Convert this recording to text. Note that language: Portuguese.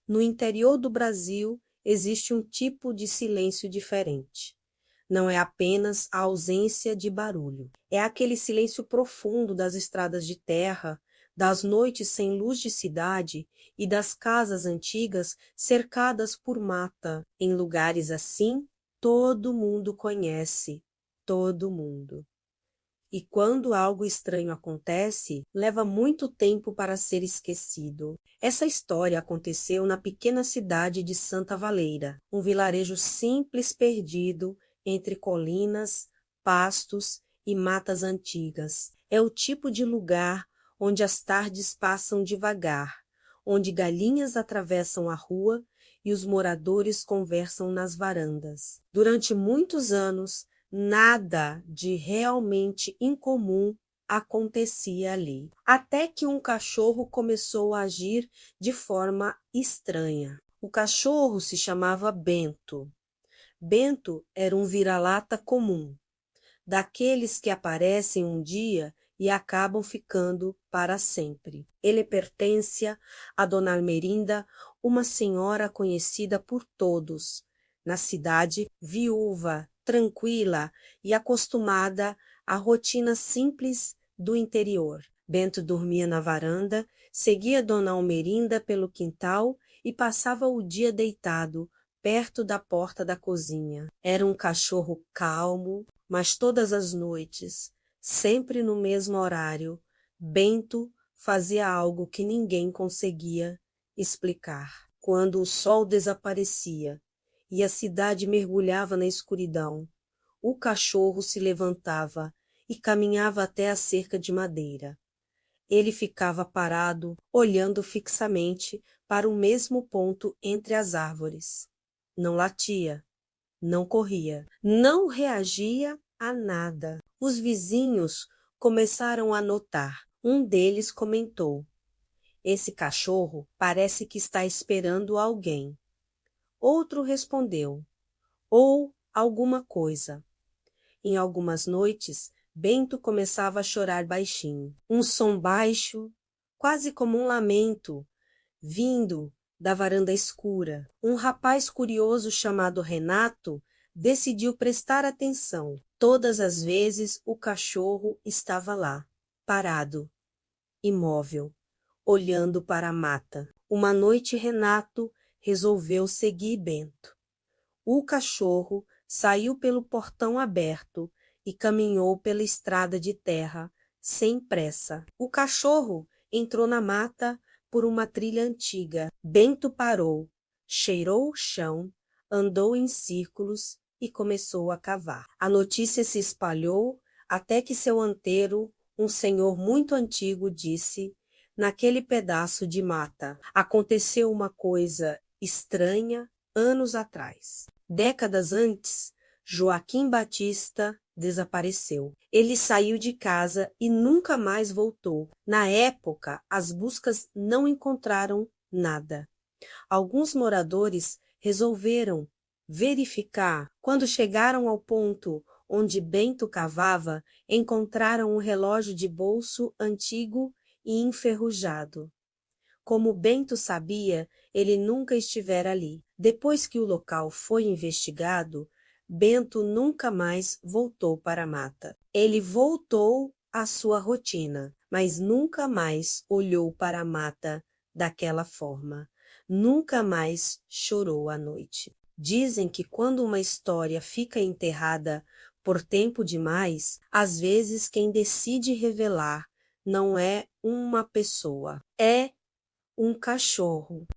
No interior do Brasil, existe um tipo de silêncio diferente. Não é apenas a ausência de barulho. É aquele silêncio profundo das estradas de terra, das noites sem luz de cidade e das casas antigas cercadas por mata. Em lugares assim, todo mundo conhece todo mundo. E quando algo estranho acontece, leva muito tempo para ser esquecido. Essa história aconteceu na pequena cidade de Santa Valeira, um vilarejo simples perdido entre colinas, pastos e matas antigas. É o tipo de lugar onde as tardes passam devagar, onde galinhas atravessam a rua e os moradores conversam nas varandas. Durante muitos anos, nada de realmente incomum acontecia ali. Até que um cachorro começou a agir de forma estranha. O cachorro se chamava Bento. Bento era um vira-lata comum, daqueles que aparecem um dia e acabam ficando para sempre. Ele pertencia a Dona Almerinda, uma senhora conhecida por todos na cidade, viúva, tranquila e acostumada à rotina simples do interior. Bento dormia na varanda, seguia Dona Almerinda pelo quintal e passava o dia deitado perto da porta da cozinha. Era um cachorro calmo, mas todas as noites, sempre no mesmo horário, Bento fazia algo que ninguém conseguia explicar. Quando o sol desaparecia e a cidade mergulhava na escuridão, o cachorro se levantava e caminhava até a cerca de madeira. Ele ficava parado, olhando fixamente para o mesmo ponto entre as árvores. Não latia, não corria, não reagia a nada. Os vizinhos começaram a notar. Um deles comentou: "Esse cachorro parece que está esperando alguém." Outro respondeu: "Ou alguma coisa." Em algumas noites, Bento começava a chorar baixinho. Um som baixo, quase como um lamento, vindo da varanda escura. Um rapaz curioso chamado Renato decidiu prestar atenção. Todas as vezes o cachorro estava lá, parado, imóvel, olhando para a mata. Uma noite Renato resolveu seguir Bento. O cachorro saiu pelo portão aberto e caminhou pela estrada de terra, sem pressa. O cachorro entrou na mata por uma trilha antiga. Bento parou, cheirou o chão, andou em círculos e começou a cavar. A notícia se espalhou até que seu anteiro, um senhor muito antigo, disse: "Naquele pedaço de mata aconteceu uma coisa estranha anos atrás." Décadas antes, Joaquim Batista desapareceu. Ele saiu de casa e nunca mais voltou. Na época, as buscas não encontraram nada. Alguns moradores resolveram verificar. Quando chegaram ao ponto onde Bento cavava, encontraram um relógio de bolso antigo e enferrujado. Como Bento sabia, ele nunca estivera ali. Depois que o local foi investigado, Bento nunca mais voltou para a mata. Ele voltou à sua rotina, mas nunca mais olhou para a mata daquela forma. Nunca mais chorou à noite. Dizem que quando uma história fica enterrada por tempo demais, às vezes quem decide revelar não é uma pessoa, é um cachorro.